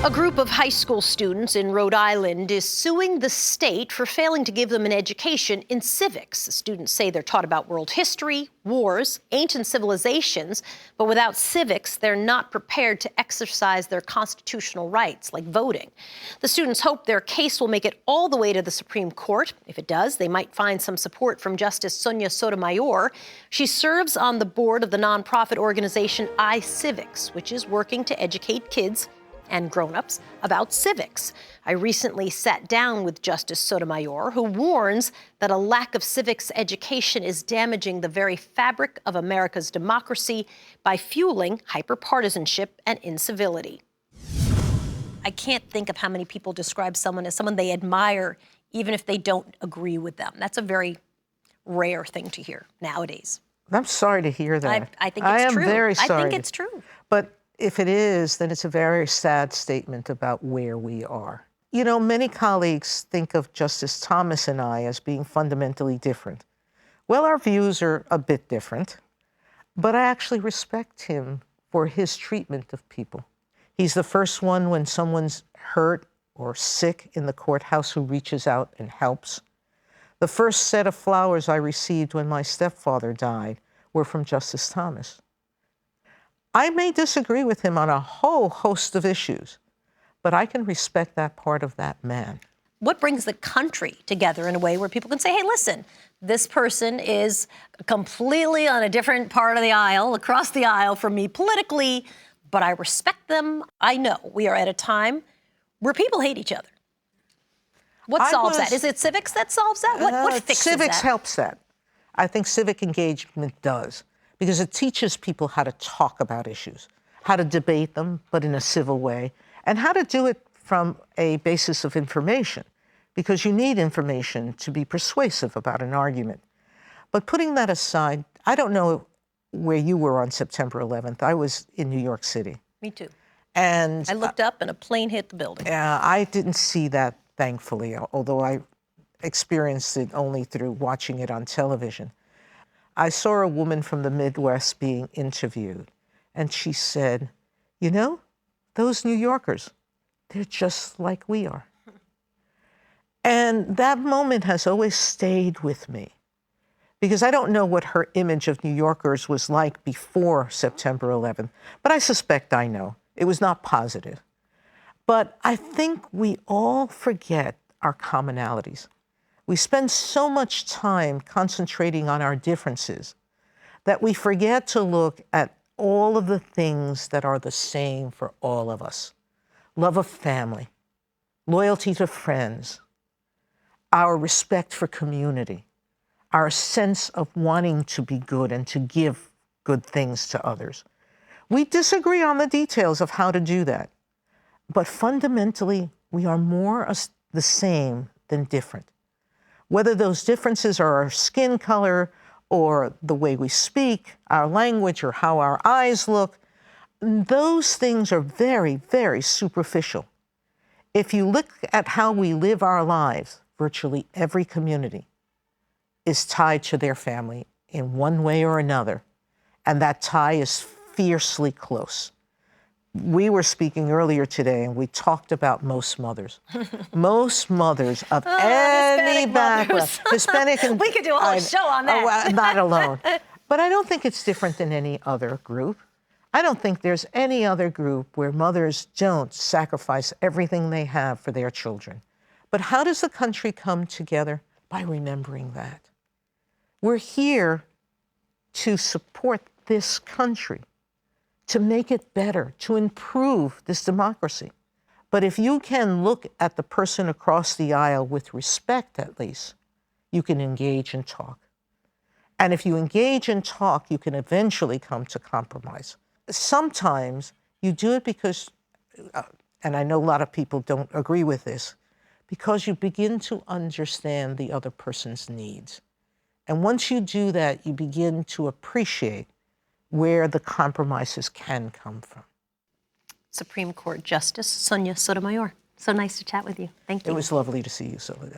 A group of high school students in Rhode Island is suing the state for failing to give them an education in civics. The students say they're taught about world history, wars, ancient civilizations, but without civics, they're not prepared to exercise their constitutional rights, like voting. The students hope their case will make it all the way to the Supreme Court. If it does, they might find some support from Justice Sonia Sotomayor. She serves on the board of the nonprofit organization iCivics, which is working to educate kids and grown-ups about civics. I recently sat down with Justice Sotomayor, who warns that a lack of civics education is damaging the very fabric of America's democracy by fueling hyperpartisanship and incivility. I can't think of how many people describe someone as someone they admire, even if they don't agree with them. That's a very rare thing to hear nowadays. I'm sorry to hear that. I think it's true. I am very sorry. I think it's true. But if it is, then it's a very sad statement about where we are. You know, many colleagues think of Justice Thomas and I as being fundamentally different. Well, our views are a bit different, but I actually respect him for his treatment of people. He's the first one when someone's hurt or sick in the courthouse who reaches out and helps. The first set of flowers I received when my stepfather died were from Justice Thomas. I may disagree with him on a whole host of issues, but I can respect that part of that man. What brings the country together in a way where people can say, hey, listen, this person is completely on a different part of the aisle, across the aisle from me politically, but I respect them. I know we are at a time where people hate each other. What solves that? Is it civics that solves that? What fixes that? Civics helps that. I think civic engagement does, because it teaches people how to talk about issues, how to debate them, but in a civil way, and how to do it from a basis of information, because you need information to be persuasive about an argument. But putting that aside, I don't know where you were on September 11th. I was in New York City. Me too. And I looked up and a plane hit the building. I didn't see that, thankfully, although I experienced it only through watching it on television. I saw a woman from the Midwest being interviewed, and she said, you know, those New Yorkers, they're just like we are. And that moment has always stayed with me, because I don't know what her image of New Yorkers was like before September 11th, but I suspect I know. It was not positive. But I think we all forget our commonalities. We spend so much time concentrating on our differences that we forget to look at all of the things that are the same for all of us. Love of family, loyalty to friends, our respect for community, our sense of wanting to be good and to give good things to others. We disagree on the details of how to do that, but fundamentally, we are more the same than different. Whether those differences are our skin color or the way we speak, our language, or how our eyes look, those things are very, very superficial. If you look at how we live our lives, virtually every community is tied to their family in one way or another, and that tie is fiercely close. We were speaking earlier today, and we talked about most mothers. Most mothers of any background. Hispanic and... We could do a whole show on that. Not alone. But I don't think it's different than any other group. I don't think there's any other group where mothers don't sacrifice everything they have for their children. But how does the country come together? By remembering that. We're here to support this country, to make it better, to improve this democracy. But if you can look at the person across the aisle with respect, at least, you can engage and talk. And if you engage and talk, you can eventually come to compromise. Sometimes you do it because, and I know a lot of people don't agree with this, because you begin to understand the other person's needs. And once you do that, you begin to appreciate where the compromises can come from. Supreme Court Justice Sonia Sotomayor. So nice to chat with you. Thank you. It was lovely to see you, Soledad.